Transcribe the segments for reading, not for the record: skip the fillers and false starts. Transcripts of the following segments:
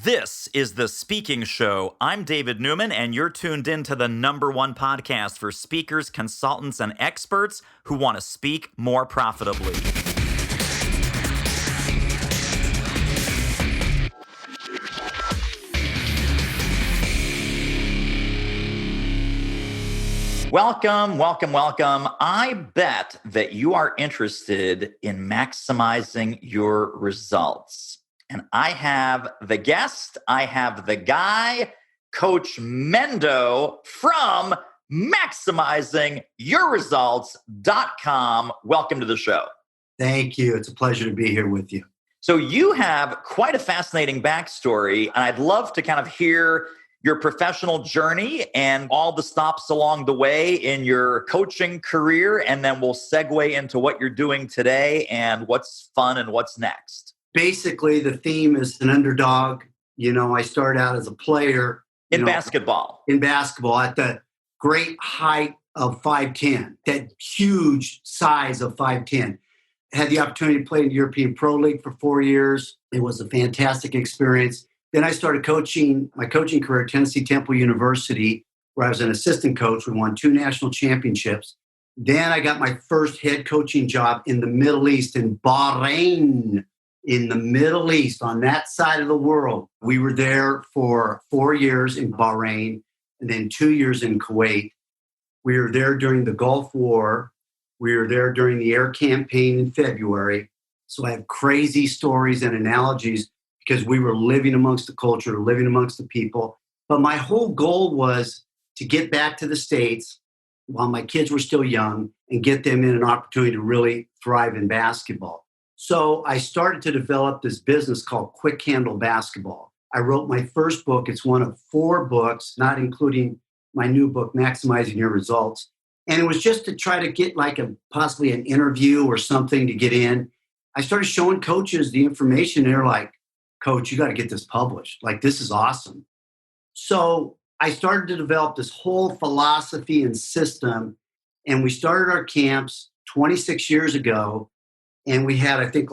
This is The Speaking Show. I'm David Newman, and you're tuned in to the #1 podcast for speakers, consultants, and experts who want to speak more profitably. Welcome, welcome, welcome. I bet that you are interested in maximizing your results. And I have the guest, I have the guy, Coach Mendo from MaximizingYourResults.com. Welcome to the show. Thank you. It's a pleasure to be here with you. So you have quite a fascinating backstory, and I'd love to kind of hear your professional journey and all the stops along the way in your coaching career, and then we'll segue into what you're doing today and what's fun and what's next. Basically, the theme is an underdog. I started out as a player. In basketball. In basketball at the great height of 5'10", that huge size of 5'10". Had the opportunity to play in the European Pro League for 4 years. It was a fantastic experience. Then I started coaching my coaching career at Tennessee Temple University, where I was an assistant coach. We won 2 national championships. Then I got my first head coaching job in the Middle East, in Bahrain, in the Middle East, on that side of the world. We were there for 4 years in Bahrain and then 2 years in Kuwait. We were there during the Gulf War. We were there during the air campaign in February. So I have crazy stories and analogies because we were living amongst the culture, living amongst the people. But my whole goal was to get back to the States while my kids were still young and get them in an opportunity to really thrive in basketball. So I started to develop this business called Quick Handle Basketball. I wrote my first book. It's one of 4 books, not including my new book, Maximizing Your Results. And it was just to try to get possibly an interview or something to get in. I started showing coaches the information. They're like, "Coach, you got to get this published. This is awesome." So I started to develop this whole philosophy and system. And we started our camps 26 years ago. And we had, I think,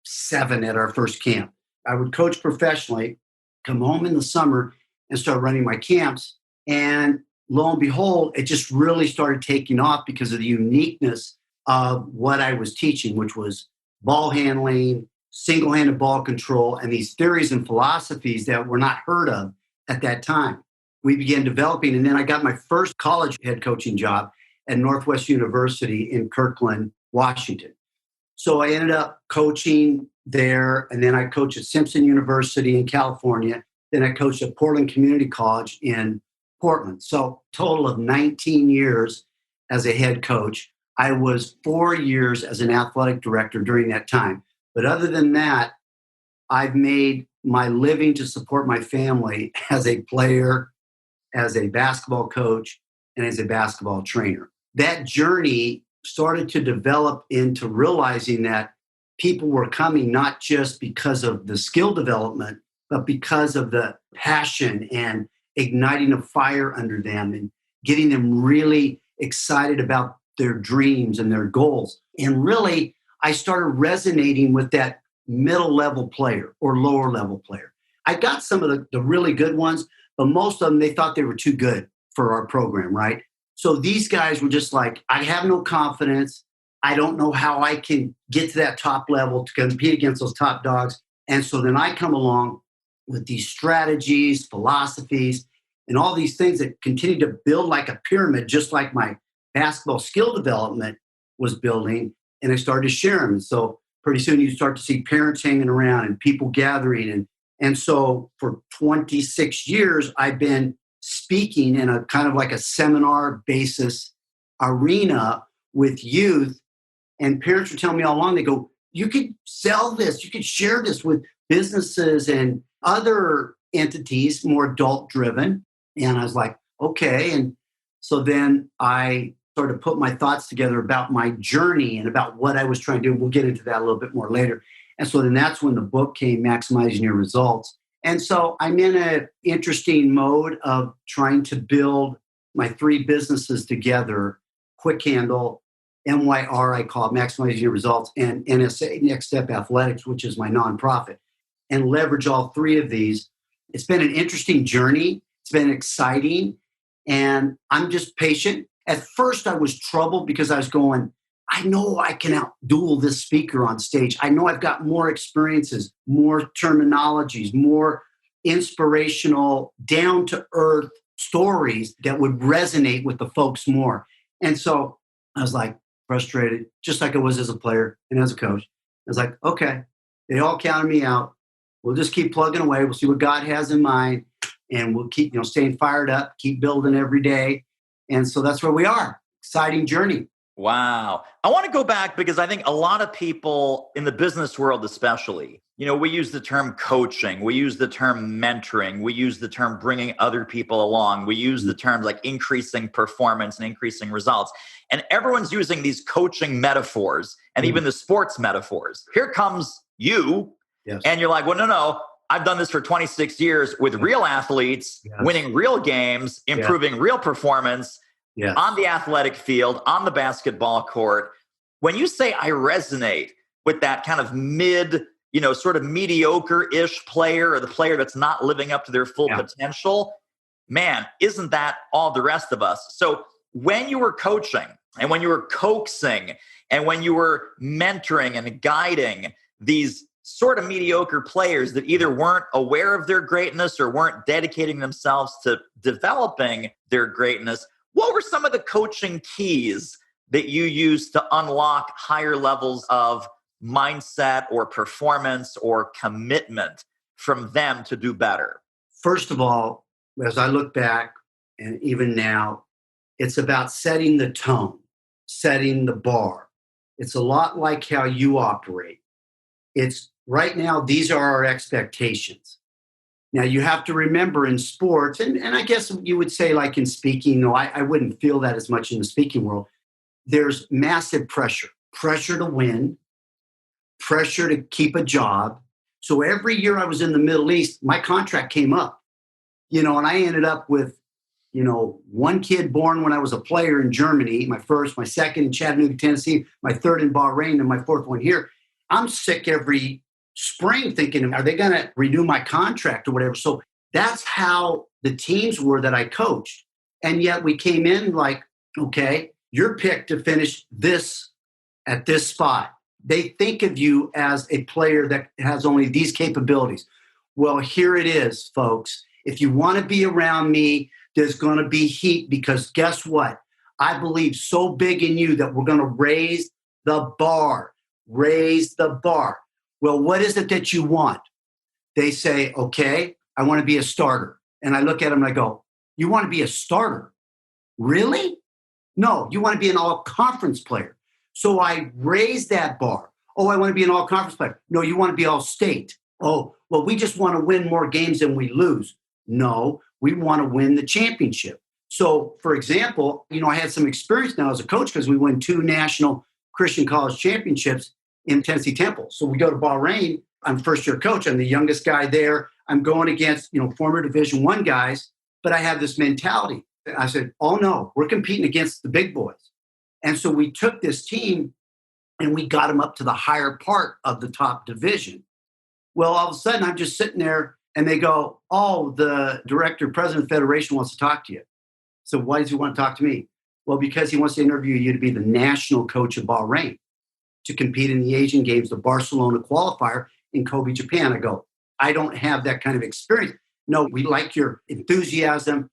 7 at our first camp. I would coach professionally, come home in the summer and start running my camps. And lo and behold, it just really started taking off because of the uniqueness of what I was teaching, which was ball handling, single-handed ball control, and these theories and philosophies that were not heard of at that time. We began developing, and then I got my first college head coaching job at Northwest University in Kirkland, Washington. So I ended up coaching there, and then I coached at Simpson University in California. Then I coached at Portland Community College in Portland. So total of 19 years as a head coach. I was 4 years as an athletic director during that time. But other than that, I've made my living to support my family as a player, as a basketball coach, and as a basketball trainer. That journey started to develop into realizing that people were coming not just because of the skill development, but because of the passion and igniting a fire under them and getting them really excited about their dreams and their goals. And really, I started resonating with that middle level player or lower level player. I got some of the really good ones, but most of them, they thought they were too good for our program, right? So these guys were just like, I have no confidence. I don't know how I can get to that top level to compete against those top dogs. And so then I come along with these strategies, philosophies, and all these things that continue to build like a pyramid, just like my basketball skill development was building. And I started to share them. And so pretty soon you start to see parents hanging around and people gathering. And so for 26 years, I've been speaking in a kind of like a seminar basis arena with youth, and parents were telling me all along, they go, "You could sell this, you could share this with businesses and other entities, more adult driven." And I was like, okay. And so then I sort of put my thoughts together about my journey and about what I was trying to do. We'll get into that a little bit more later. And so then that's when the book came, Maximizing Your Results. And so I'm in an interesting mode of trying to build my 3 businesses together, Quick Handle, MYR, I call it Maximizing Your Results, and NSA, Next Step Athletics, which is my nonprofit, and leverage all 3 of these It's been an interesting journey. It's been exciting. And I'm just patient. At first, I was troubled because I was going, I know I can outduel this speaker on stage. I know I've got more experiences, more terminologies, more inspirational, down-to-earth stories that would resonate with the folks more. And so I was like frustrated, just like I was as a player and as a coach. I was like, okay, they all counted me out. We'll just keep plugging away. We'll see what God has in mind. And we'll keep, staying fired up, keep building every day. And so that's where we are. Exciting journey. Wow. I want to go back because I think a lot of people in the business world, especially, we use the term coaching, we use the term mentoring, we use the term bringing other people along, we use the terms like increasing performance and increasing results. And everyone's using these coaching metaphors and even the sports metaphors. Here comes you. Yes. And you're like, well, no. I've done this for 26 years with real athletes, winning real games, improving real performance on the athletic field, on the basketball court. When you say I resonate with that kind of sort of mediocre-ish player or the player that's not living up to their full potential, man, isn't that all the rest of us? So when you were coaching and when you were coaxing and when you were mentoring and guiding these sort of mediocre players that either weren't aware of their greatness or weren't dedicating themselves to developing their greatness, what were some of the coaching keys that you used to unlock higher levels of mindset or performance or commitment from them to do better? First of all, as I look back, and even now, it's about setting the tone, setting the bar. It's a lot like how you operate. It's right now, these are our expectations. Now, you have to remember in sports, and I guess you would say like in speaking, no, I wouldn't feel that as much in the speaking world. There's massive pressure to win, pressure to keep a job. So every year I was in the Middle East, my contract came up, and I ended up with, one kid born when I was a player in Germany, my first, my second in Chattanooga, Tennessee, my third in Bahrain, and my fourth one here. I'm sick every spring thinking, are they going to renew my contract or whatever? So that's how the teams were that I coached. And yet we came in like, okay, you're picked to finish this at this spot. They think of you as a player that has only these capabilities. Well, here it is, folks. If you want to be around me, there's going to be heat because guess what? I believe so big in you that we're going to raise the bar. Raise the bar. Well, what is it that you want? They say, okay, I want to be a starter. And I look at them and I go, you want to be a starter? Really? No, you want to be an all-conference player. So I raise that bar. Oh, I want to be an all-conference player. No, you want to be all-state. Oh, well, we just want to win more games than we lose. No, we want to win the championship. So, for example, I had some experience now as a coach because we won 2 national Christian college championships in Tennessee Temple. So we go to Bahrain. I'm first-year coach. I'm the youngest guy there. I'm going against, former Division I guys, but I have this mentality. I said, oh no, we're competing against the big boys. And so we took this team and we got them up to the higher part of the top division. Well, all of a sudden I'm just sitting there and they go, oh, the director, president of the federation wants to talk to you. So why does he want to talk to me? Well, because he wants to interview you to be the national coach of Bahrain, to compete in the Asian Games, the Barcelona qualifier in Kobe, Japan. I go, I don't have that kind of experience. No, we like your enthusiasm,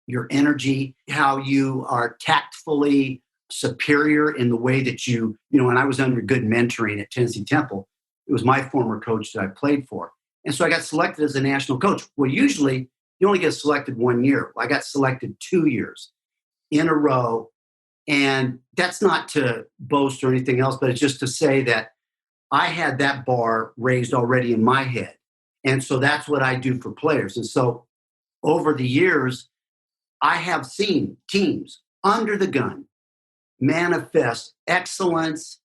your energy, how you are tactfully superior in the way that and I was under good mentoring at Tennessee Temple. It was my former coach that I played for. And so I got selected as a national coach. Well, usually you only get selected 1 year. I got selected 2 years in a row. And that's not to boast or anything else, but it's just to say that I had that bar raised already in my head. And so that's what I do for players. And so over the years, I have seen teams under the gun manifest excellence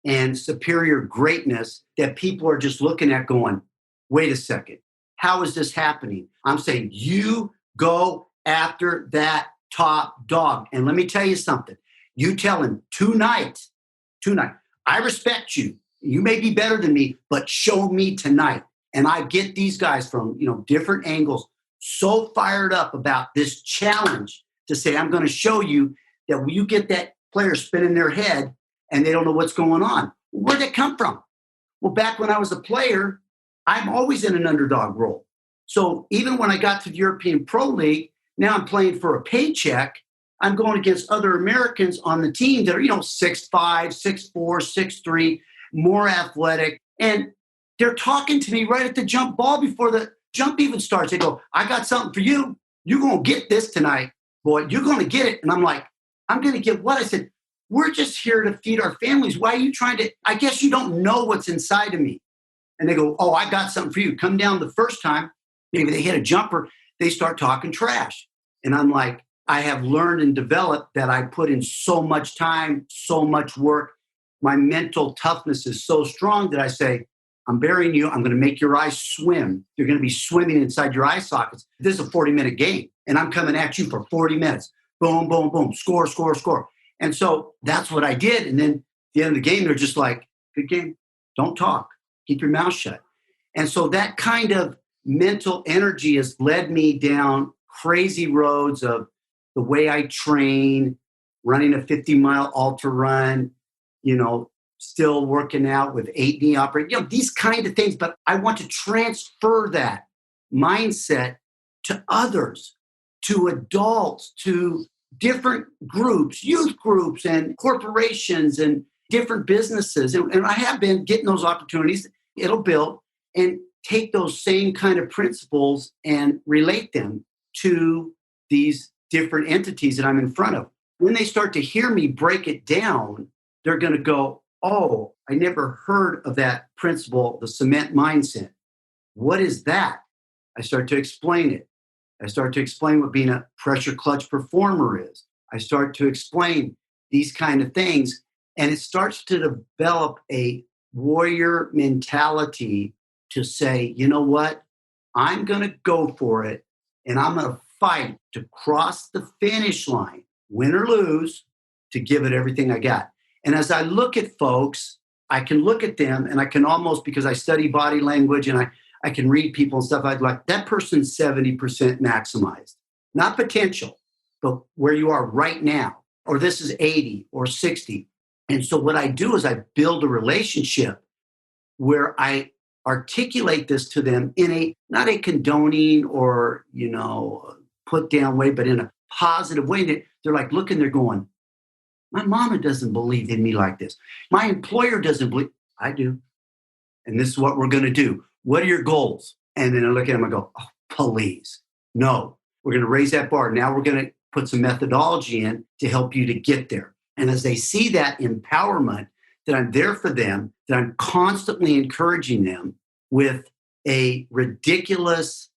and superior greatness that people are just looking at going, wait a second, how is this happening? I'm saying you go after that top dog. And let me tell you something. You tell him tonight, I respect you. You may be better than me, but show me tonight. And I get these guys from, different angles so fired up about this challenge to say, I'm going to show you that when you get that player spinning their head and they don't know what's going on, where'd that come from? Well, back when I was a player, I'm always in an underdog role. So even when I got to the European Pro League, now I'm playing for a paycheck. I'm going against other Americans on the team that are, 6'5", 6'4", 6'3", more athletic. And they're talking to me right at the jump ball before the jump even starts. They go, I got something for you. You're going to get this tonight, boy. You're going to get it. And I'm like, I'm going to get what? I said, we're just here to feed our families. Why are you trying to? I guess you don't know what's inside of me. And they go, oh, I got something for you. Come down the first time. Maybe they hit a jumper. They start talking trash. And I'm like, I have learned and developed that I put in so much time, so much work. My mental toughness is so strong that I say, I'm burying you. I'm going to make your eyes swim. You're going to be swimming inside your eye sockets. This is a 40-minute game, and I'm coming at you for 40 minutes. Boom, boom, boom. Score, score, score. And so that's what I did. And then at the end of the game, they're just like, good game. Don't talk. Keep your mouth shut. And so that kind of mental energy has led me down crazy roads of the way I train, running a 50-mile ultra run, still working out with 8 knee operation, these kind of things. But I want to transfer that mindset to others, to adults, to different groups, youth groups and corporations and different businesses. And I have been getting those opportunities. It'll build and take those same kind of principles and relate them to these different entities that I'm in front of. When they start to hear me break it down, they're going to go, oh, I never heard of that principle, the cement mindset. What is that? I start to explain it. I start to explain what being a pressure clutch performer is. I start to explain these kind of things, and it starts to develop a warrior mentality to say, you know what? I'm going to go for it, and I'm going to fight to cross the finish line, win or lose, to give it everything I got. And as I look at folks, I can look at them and I can almost, because I study body language and I can read people and stuff, I'd like, that person's 70% maximized. Not potential, but where you are right now. Or this is 80 or 60. And so what I do is I build a relationship where I articulate this to them in a, not a condoning or, put down way, but in a positive way. That they're like looking, they're going, my mama doesn't believe in me like this. My employer doesn't believe. I do. And this is what we're going to do. What are your goals? And then I look at them and go, oh, please. No, we're going to raise that bar. Now we're going to put some methodology in to help you to get there. And as they see that empowerment, that I'm there for them, that I'm constantly encouraging them with a ridiculous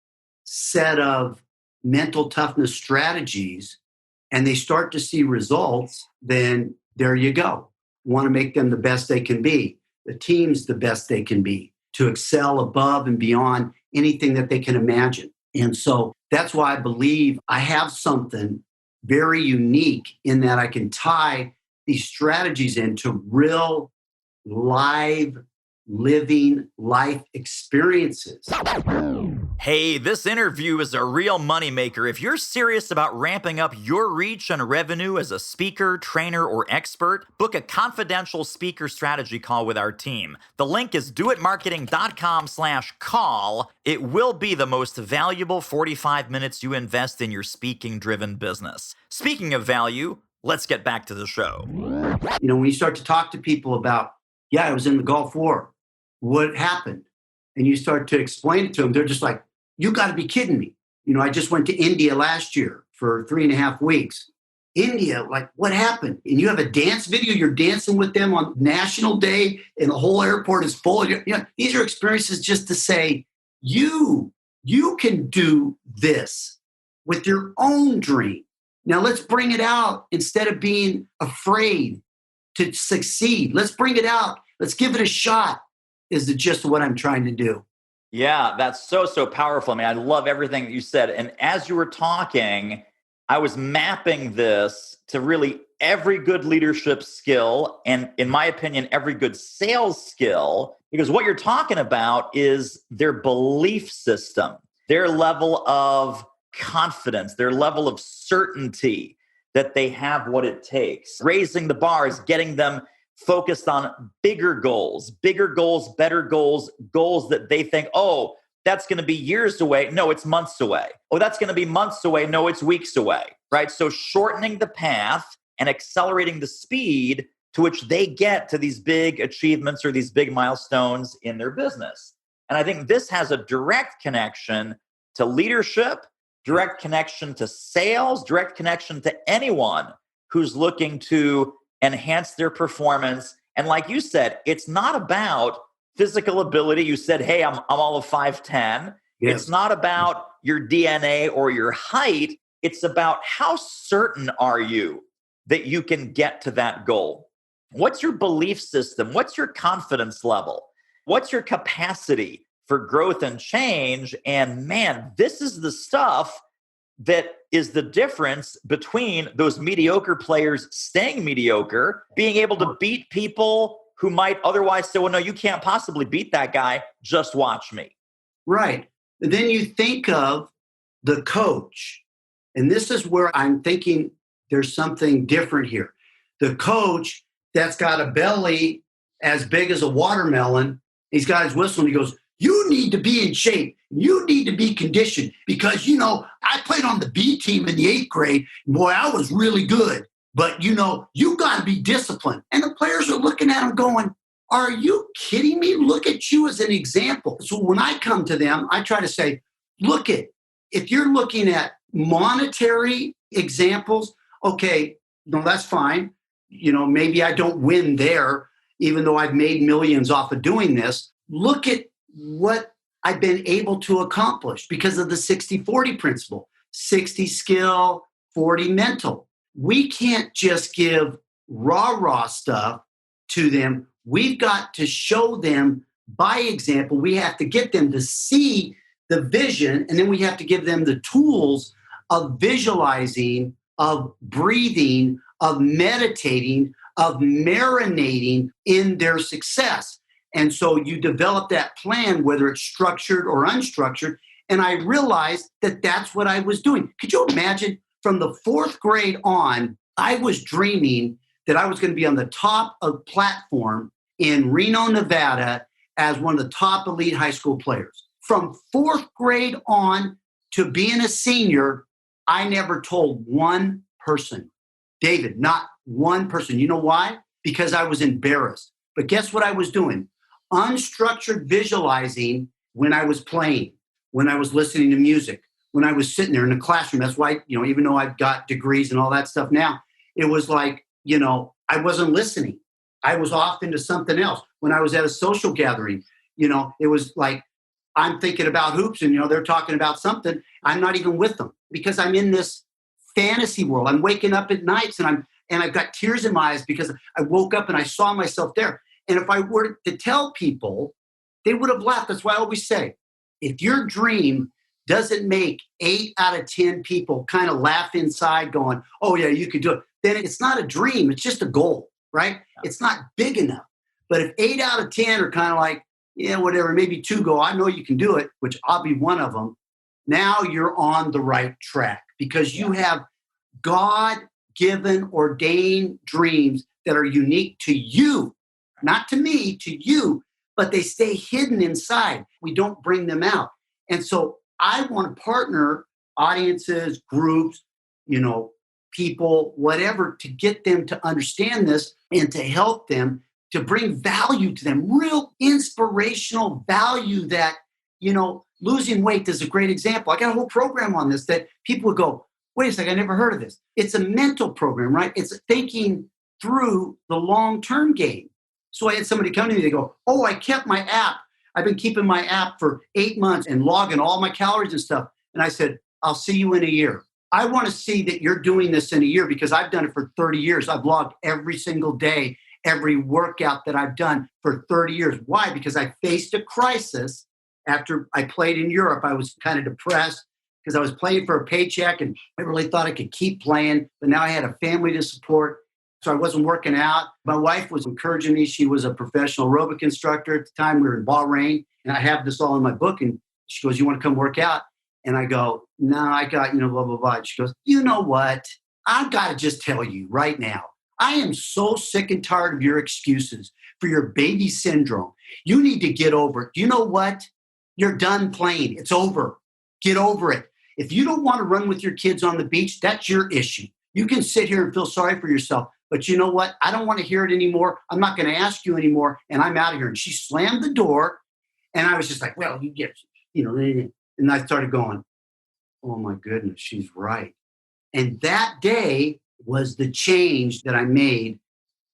set of mental toughness strategies, and they start to see results, then there you go. Want to make them the best they can be, the team's the best they can be, to excel above and beyond anything that they can imagine. And so that's why I believe I have something very unique in that I can tie these strategies into real, live, living life experiences. Hey, this interview is a real moneymaker. If you're serious about ramping up your reach and revenue as a speaker, trainer, or expert, book a confidential speaker strategy call with our team. The link is doitmarketing.com/call. It will be the most valuable 45 minutes you invest in your speaking-driven business. Speaking of value, let's get back to the show. When you start to talk to people about, I was in the Gulf War. What happened? And you start to explain it to them. They're just like, you got to be kidding me. I just went to India last year for 3.5 weeks. India, like, what happened? And you have a dance video. You're dancing with them on National Day and the whole airport is full. These are experiences just to say, you can do this with your own dream. Now let's bring it out instead of being afraid to succeed. Let's bring it out. Let's give it a shot, is the gist of what I'm trying to do. Yeah, that's so powerful. I mean, I love everything that you said. And as you were talking, I was mapping this to really every good leadership skill and, in my opinion, every good sales skill, because what you're talking about is their belief system, their level of confidence, their level of certainty that they have what it takes. Raising the bar is getting them focused on bigger goals, better goals, goals that they think, oh, that's going to be years away. No, it's months away. Oh, that's going to be months away. No, it's weeks away, right? So shortening the path and accelerating the speed to which they get to these big achievements or these big milestones in their business. And I think this has a direct connection to leadership, direct connection to sales, direct connection to anyone who's looking to enhance their performance. And like you said, it's not about physical ability. You said, hey, I'm all of 5'10". Yes. It's not about your DNA or your height. It's about how certain are you that you can get to that goal? What's your belief system? What's your confidence level? What's your capacity for growth and change? And man, this is the stuff that is the difference between those mediocre players staying mediocre, being able to beat people who might otherwise say, well, no, you can't possibly beat that guy. Just watch me. Right. And then you think of the coach. And this is where I'm thinking there's something different here. The coach that's got a belly as big as a watermelon, he's got his whistle and he goes, you need to be in shape. You need to be conditioned because, I played on the B team in the 8th grade. Boy, I was really good. But, you got to be disciplined. And the players are looking at him going, are you kidding me? Look at you as an example. So when I come to them, I try to say, if you're looking at monetary examples, okay, no, that's fine. Maybe I don't win there, even though I've made millions off of doing this. Look at what I've been able to accomplish because of the 60-40 principle. 60 skill, 40 mental. We can't just give raw stuff to them. We've got to show them by example. We have to get them to see the vision, and then we have to give them the tools of visualizing, of breathing, of meditating, of marinating in their success. And so you develop that plan, whether it's structured or unstructured. And I realized that that's what I was doing. Could you imagine from the 4th grade on, I was dreaming that I was going to be on the top of platform in Reno, Nevada as one of the top elite high school players. From 4th grade on to being a senior, I never told one person, David, not one person. You know why? Because I was embarrassed. But guess what I was doing? Unstructured visualizing when I was playing, when I was listening to music, when I was sitting there in the classroom. That's why, even though I've got degrees and all that stuff now, it was like, I wasn't listening. I was off into something else. When I was at a social gathering, it was like, I'm thinking about hoops and, they're talking about something. I'm not even with them because I'm in this fantasy world. I'm waking up at nights and I've got tears in my eyes because I woke up and I saw myself there. And if I were to tell people, they would have laughed. That's why I always say, if your dream doesn't make 8 out of 10 people kind of laugh inside going, oh yeah, you could do it, then it's not a dream. It's just a goal, right? It's not big enough. But if 8 out of 10 are kind of like, yeah, whatever, maybe 2 go, I know you can do it, which I'll be one of them. Now you're on the right track because you have God-given, ordained dreams that are unique to you. Not to me, to you, but they stay hidden inside. We don't bring them out. And so I want to partner audiences, groups, people, whatever, to get them to understand this and to help them, to bring value to them, real inspirational value that, losing weight is a great example. I got a whole program on this that people would go, wait a second, I never heard of this. It's a mental program, right? It's thinking through the long-term game. So I had somebody come to me, they go, oh, I kept my app. I've been keeping my app for 8 months and logging all my calories and stuff. And I said, I'll see you in a year. I want to see that you're doing this in a year because I've done it for 30 years. I've logged every single day, every workout that I've done for 30 years. Why? Because I faced a crisis after I played in Europe. I was kind of depressed, because I was playing for a paycheck and I really thought I could keep playing. But now I had a family to support. So I wasn't working out. My wife was encouraging me. She was a professional aerobic instructor at the time. We were in Bahrain. And I have this all in my book. And she goes, you want to come work out? And I go, no, I got, blah, blah, blah. And she goes, you know what? I've got to just tell you right now, I am so sick and tired of your excuses for your baby syndrome. You need to get over it. You know what? You're done playing. It's over. Get over it. If you don't want to run with your kids on the beach, that's your issue. You can sit here and feel sorry for yourself. But you know what? I don't want to hear it anymore. I'm not going to ask you anymore. And I'm out of here. And she slammed the door. And I was just like, well, you get, and I started going, oh my goodness, she's right. And that day was the change that I made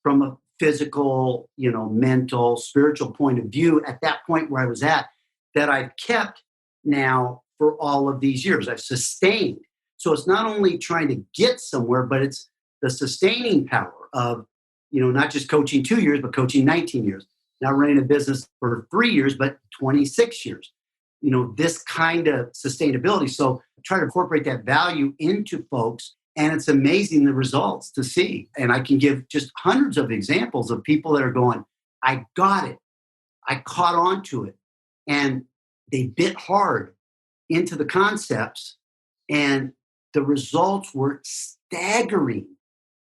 from a physical, mental, spiritual point of view at that point where I was at, that I've kept now for all of these years. I've sustained. So it's not only trying to get somewhere, but it's the sustaining power of, not just coaching 2 years, but coaching 19 years. Now running a business for 3 years, but 26 years. This kind of sustainability. So try to incorporate that value into folks. And it's amazing the results to see. And I can give just hundreds of examples of people that are going, I got it. I caught on to it. And they bit hard into the concepts. And the results were staggering.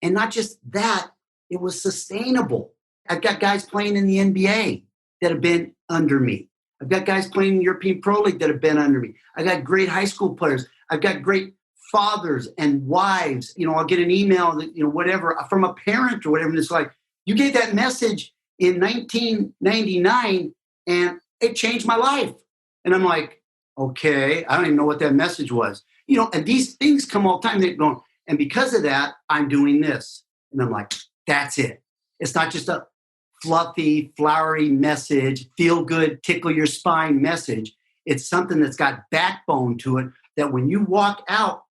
And not just that, it was sustainable. I've got guys playing in the NBA that have been under me. I've got guys playing in the European Pro League that have been under me. I got great high school players. I've got great fathers and wives. I'll get an email that, whatever, from a parent or whatever. And it's like, you gave that message in 1999 and it changed my life. And I'm like, okay, I don't even know what that message was. And these things come all the time. They're going, and because of that, I'm doing this. And I'm like, that's it. It's not just a fluffy, flowery message, feel good, tickle your spine message. It's something that's got backbone to it that when you walk out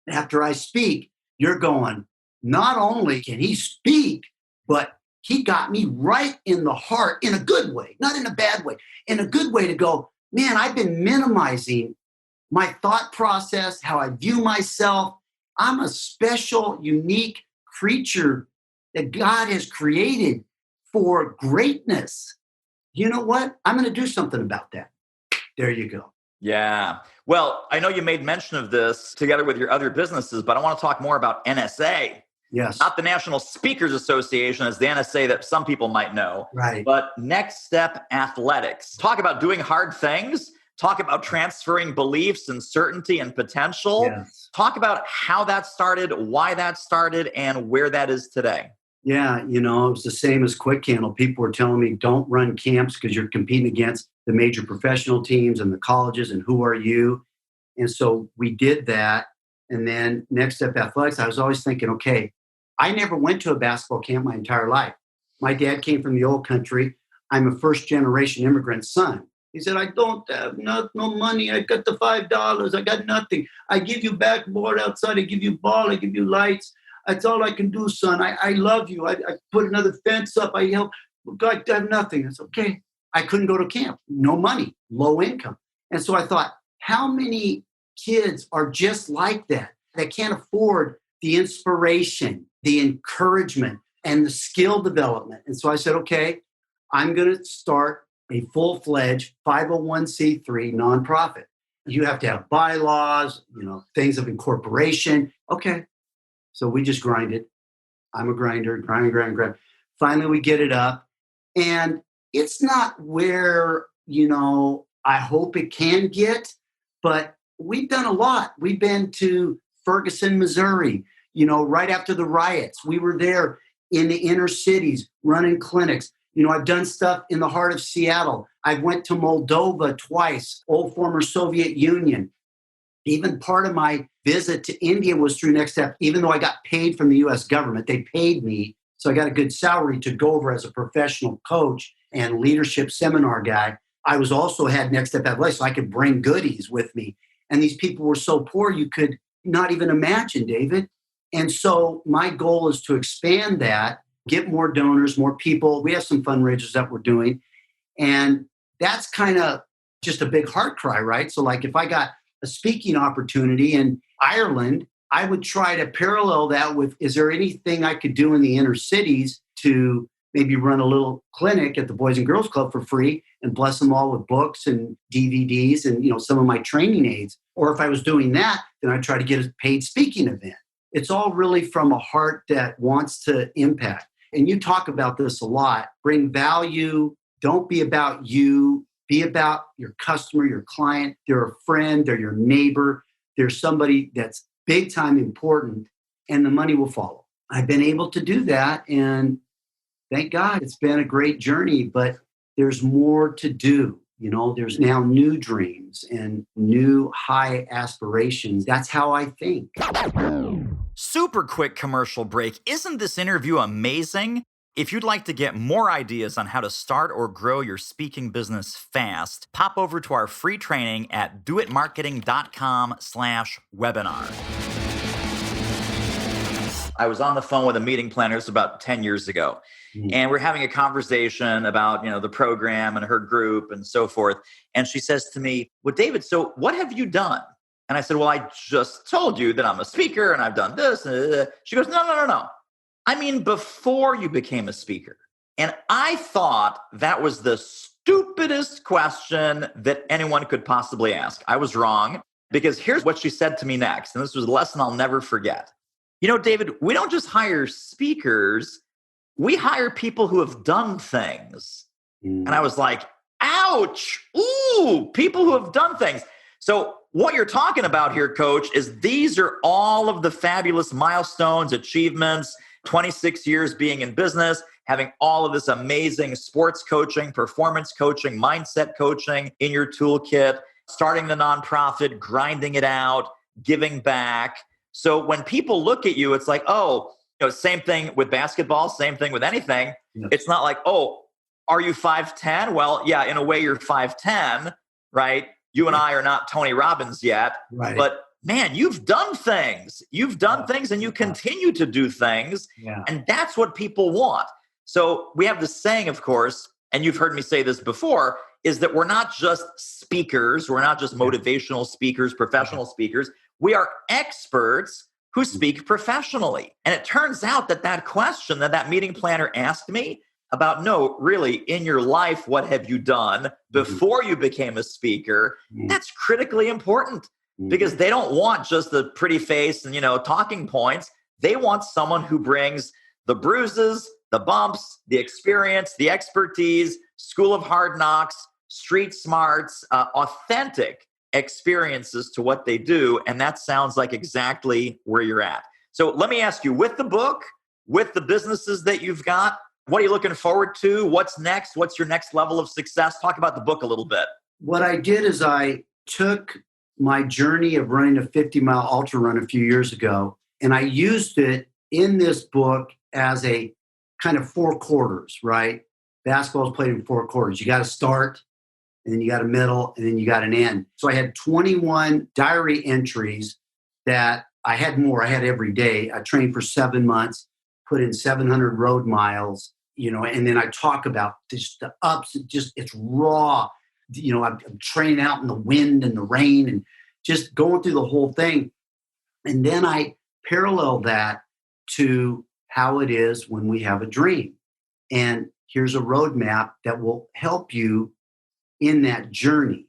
after I speak, you're going, not only can he speak, but he got me right in the heart in a good way, not in a bad way, in a good way to go, man, I've been minimizing my thought process, how I view myself. I'm a special, unique creature that God has created for greatness. You know what? I'm going to do something about that. There you go. Yeah. Well, I know you made mention of this together with your other businesses, but I want to talk more about NSA. Yes. Not the National Speakers Association as the NSA that some people might know, right? But Next Step Athletics. Talk about doing hard things. Talk about transferring beliefs and certainty and potential. Yes. Talk about how that started, why that started, and where that is today. Yeah, it was the same as Quick Handle. People were telling me, don't run camps because you're competing against the major professional teams and the colleges, and who are you? And so we did that. And then Next Step Athletics, I was always thinking, okay, I never went to a basketball camp my entire life. My dad came from the old country. I'm a first-generation immigrant son. He said, I don't have no money. I got the $5. I got nothing. I give you backboard outside. I give you ball. I give you lights. That's all I can do, son. I love you. I put another fence up. I help. God, I have nothing. It's okay. I couldn't go to camp. No money. Low income. And so I thought, how many kids are just like that? That can't afford the inspiration, the encouragement, and the skill development. And so I said, okay, I'm going to start a full-fledged 501c3 nonprofit. You have to have bylaws, things of incorporation. Okay. So we just grind it. I'm a grinder, grind. Finally, we get it up. And it's not where, I hope it can get, but we've done a lot. We've been to Ferguson, Missouri, right after the riots. We were there in the inner cities running clinics. I've done stuff in the heart of Seattle. I went to Moldova twice, old former Soviet Union. Even part of my visit to India was through Next Step, even though I got paid from the U.S. government. They paid me, so I got a good salary to go over as a professional coach and leadership seminar guy. I was also had Next Step Athletics, so I could bring goodies with me. And these people were so poor, you could not even imagine, David. And so my goal is to expand that, get more donors, more people. We have some fundraisers that we're doing. And that's kind of just a big heart cry, right? So like if I got a speaking opportunity in Ireland, I would try to parallel that with, is there anything I could do in the inner cities to maybe run a little clinic at the Boys and Girls Club for free and bless them all with books and DVDs and, some of my training aids. Or if I was doing that, then I'd try to get a paid speaking event. It's all really from a heart that wants to impact. And you talk about this a lot. Bring value. Don't be about you. Be about your customer, your client. They're a friend. They're your neighbor. They're somebody that's big time important, and the money will follow. I've been able to do that, and thank God it's been a great journey, but there's more to do. There's now new dreams and new high aspirations. That's how I think. Super quick commercial break. Isn't this interview amazing? If you'd like to get more ideas on how to start or grow your speaking business fast, pop over to our free training at doitmarketing.com/webinar. I was on the phone with a meeting planner. This was about 10 years ago. And we're having a conversation about, the program and her group and so forth. And she says to me, well, David, so what have you done? And I said, well, I just told you that I'm a speaker and I've done this. She goes, no. I mean, before you became a speaker. And I thought that was the stupidest question that anyone could possibly ask. I was wrong, because here's what she said to me next. And this was a lesson I'll never forget. David, we don't just hire speakers. We hire people who have done things. And I was like, ouch. Ooh, people who have done things. So what you're talking about here, Coach, is these are all of the fabulous milestones, achievements, 26 years being in business, having all of this amazing sports coaching, performance coaching, mindset coaching in your toolkit, starting the nonprofit, grinding it out, giving back. So when people look at you, it's like, oh, same thing with basketball, same thing with anything. Yes. It's not like, oh, are you 5'10"? Well, yeah, in a way you're 5'10", right? You and I are not Tony Robbins yet, right. But man, you've done things. You've done things and you continue to do things. Yeah. And that's what people want. So we have this saying, of course, and you've heard me say this before, is that we're not just speakers. We're not just motivational speakers, professional speakers. We are experts who speak professionally. And it turns out that question that meeting planner asked me about, no, really, in your life, what have you done before you became a speaker? That's critically important, because they don't want just the pretty face and, talking points. They want someone who brings the bruises, the bumps, the experience, the expertise, school of hard knocks, street smarts, authentic experiences to what they do. And that sounds like exactly where you're at. So let me ask you, with the book, with the businesses that you've got, what are you looking forward to? What's next? What's your next level of success? Talk about the book a little bit. What I did is I took my journey of running a 50-mile ultra run a few years ago, and I used it in this book as a kind of 4 quarters, right? Basketball is played in 4 quarters. You got to start, and then you got a middle, and then you got an end. So I had 21 diary entries that I had more. I had every day. I trained for 7 months, put in 700 road miles, and then I talk about just the ups. It's raw. I'm training out in the wind and the rain and just going through the whole thing. And then I parallel that to how it is when we have a dream. And here's a roadmap that will help you in that journey.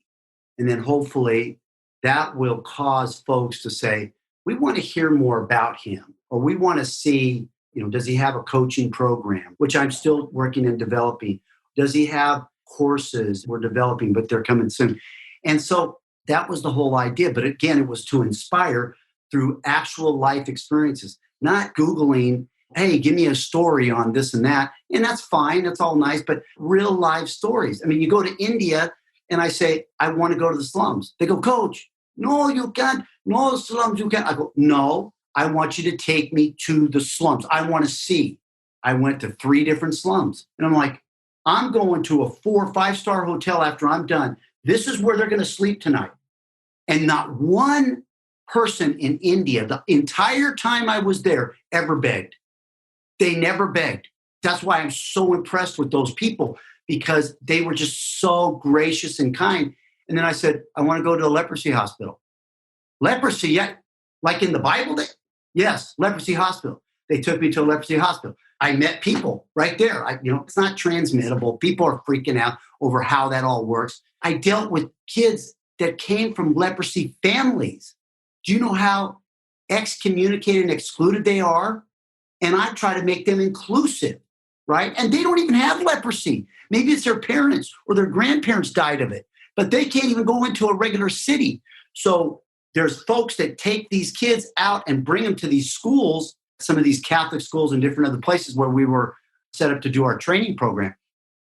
And then hopefully that will cause folks to say, we want to hear more about him, or we want to see, does he have a coaching program, which I'm still working and developing? Does he have courses we're developing, but they're coming soon? And so that was the whole idea. But again, it was to inspire through actual life experiences, not Googling, hey, give me a story on this and that. And that's fine. That's all nice, but real life stories. I mean, you go to India and I say, I want to go to the slums. They go, Coach, no, you can't. No slums, you can't. I go, no, I want you to take me to the slums. I want to see. I went to 3 different slums. And I'm like, I'm going to a 4 or 5-star hotel after I'm done. This is where they're going to sleep tonight. And not one person in India, the entire time I was there, ever begged. They never begged. That's why I'm so impressed with those people, because they were just so gracious and kind. And then I said, I want to go to a leprosy hospital. Leprosy, yeah, like in the Bible? Yes, leprosy hospital. They took me to a leprosy hospital. I met people right there. It's not transmittable. People are freaking out over how that all works. I dealt with kids that came from leprosy families. Do you know how excommunicated and excluded they are? And I try to make them inclusive, right? And they don't even have leprosy. Maybe it's their parents or their grandparents died of it, but they can't even go into a regular city. So there's folks that take these kids out and bring them to these schools, some of these Catholic schools and different other places where we were set up to do our training program.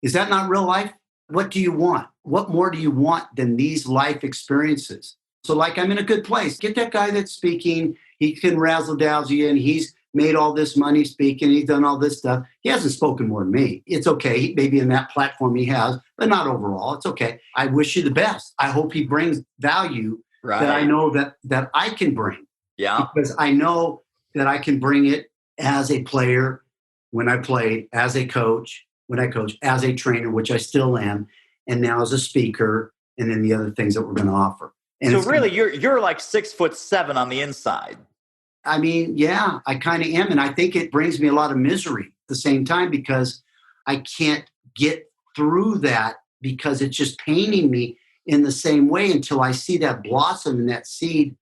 Is that not real life? What do you want? What more do you want than these life experiences? So like, I'm in a good place. Get that guy that's speaking. He can razzle-dazzle you, and he's made all this money speaking. He's done all this stuff. He hasn't spoken more than me. It's okay. Maybe in that platform he has, but not overall. It's okay. I wish you the best. I hope he brings value that I know that I can bring. Yeah. Because I know that I can bring it as a player when I played, as a coach when I coach, as a trainer, which I still am, and now as a speaker, and then the other things that we're going to offer. And so really, you're like 6'7" on the inside. I mean, yeah, I kind of am. And I think it brings me a lot of misery at the same time because I can't get through that because it's just paining me in the same way until I see that blossom and that seed,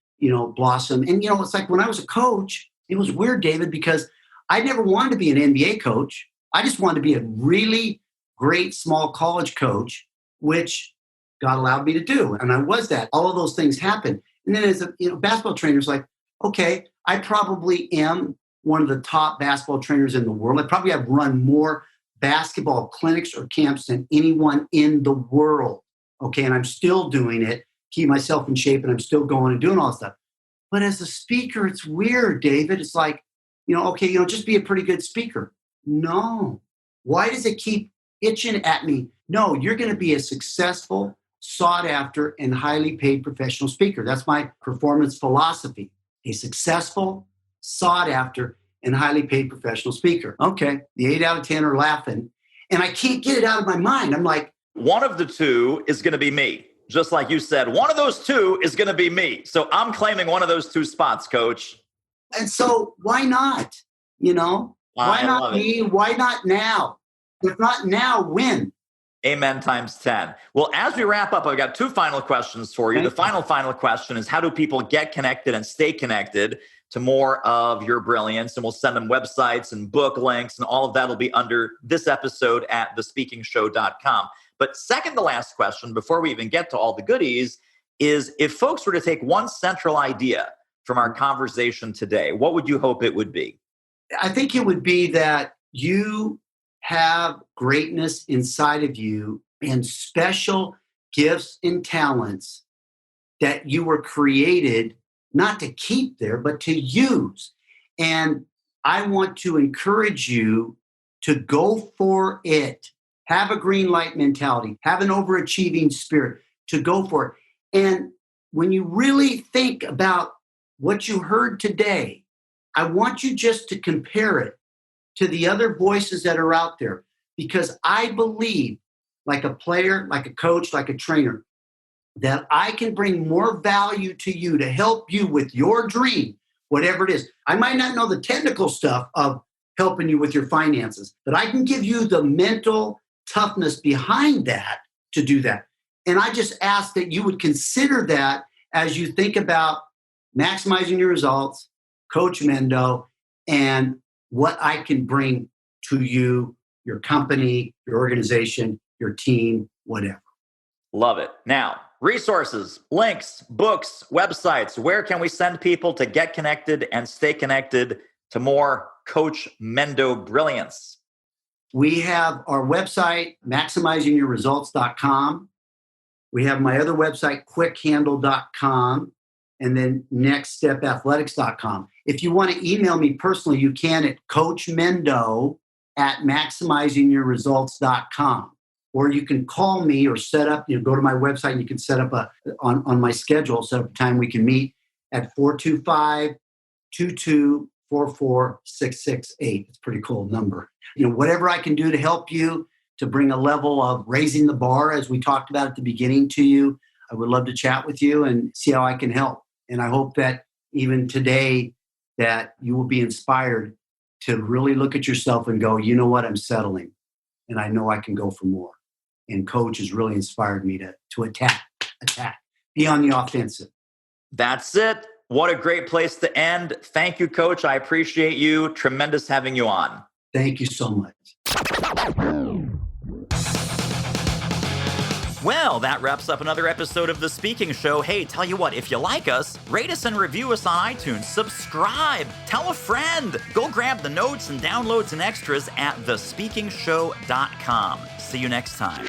blossom. And, it's like when I was a coach, it was weird, David, because I never wanted to be an NBA coach. I just wanted to be a really great small college coach, which God allowed me to do. And I was that. All of those things happened. And then as a basketball trainer, it's like, okay, I probably am one of the top basketball trainers in the world. I probably have run more basketball clinics or camps than anyone in the world. Okay, and I'm still doing it, keep myself in shape, and I'm still going and doing all this stuff. But as a speaker, it's weird, David. It's like, okay, just be a pretty good speaker. No. Why does it keep itching at me? No, you're going to be a successful, sought after, and highly paid professional speaker. That's my performance philosophy. A successful, sought after, and highly paid professional speaker. Okay, the 8 out of 10 are laughing, and I can't get it out of my mind. I'm like, one of the two is going to be me. Just like you said, one of those two is going to be me. So I'm claiming one of those two spots, Coach. And so why not? Why not me? Why not now? If not now, when? Amen times 10. Well, as we wrap up, I've got two final questions for you. The final question is, how do people get connected and stay connected to more of your brilliance? And we'll send them websites and book links, and all of that will be under this episode at thespeakingshow.com. But second to last question, before we even get to all the goodies, is if folks were to take one central idea from our conversation today, what would you hope it would be? I think it would be that you have greatness inside of you and special gifts and talents that you were created not to keep there, but to use. And I want to encourage you to go for it. Have a green light mentality, have an overachieving spirit, to go for it. And when you really think about what you heard today, I want you just to compare it to the other voices that are out there, because I believe, like a player, like a coach, like a trainer, that I can bring more value to you to help you with your dream, whatever it is. I might not know the technical stuff of helping you with your finances, but I can give you the mental toughness behind that to do that. And I just ask that you would consider that as you think about maximizing your results, Coach Mendo, and what I can bring to you, your company, your organization, your team, whatever. Love it. Now, resources, links, books, websites. Where can we send people to get connected and stay connected to more Coach Mendo brilliance? We have our website, maximizingyourresults.com. We have my other website, quickhandle.com, and then nextstepathletics.com. If you want to email me personally, you can at coachmendo@maximizingyourresults.com. Or you can call me or set up, go to my website and you can set up on my schedule, set up a time we can meet at 425-2244-668. It's a pretty cool number. Whatever I can do to help you to bring a level of raising the bar, as we talked about at the beginning, to you, I would love to chat with you and see how I can help. And I hope that even today that you will be inspired to really look at yourself and go, you know what, I'm settling and I know I can go for more. And coach has really inspired me to attack, be on the offensive. That's it. What a great place to end. Thank you, Coach. I appreciate you. Tremendous having you on. Thank you so much. Well, that wraps up another episode of The Speaking Show. Hey, tell you what, if you like us, rate us and review us on iTunes. Subscribe. Tell a friend. Go grab the notes and downloads and extras at thespeakingshow.com. See you next time.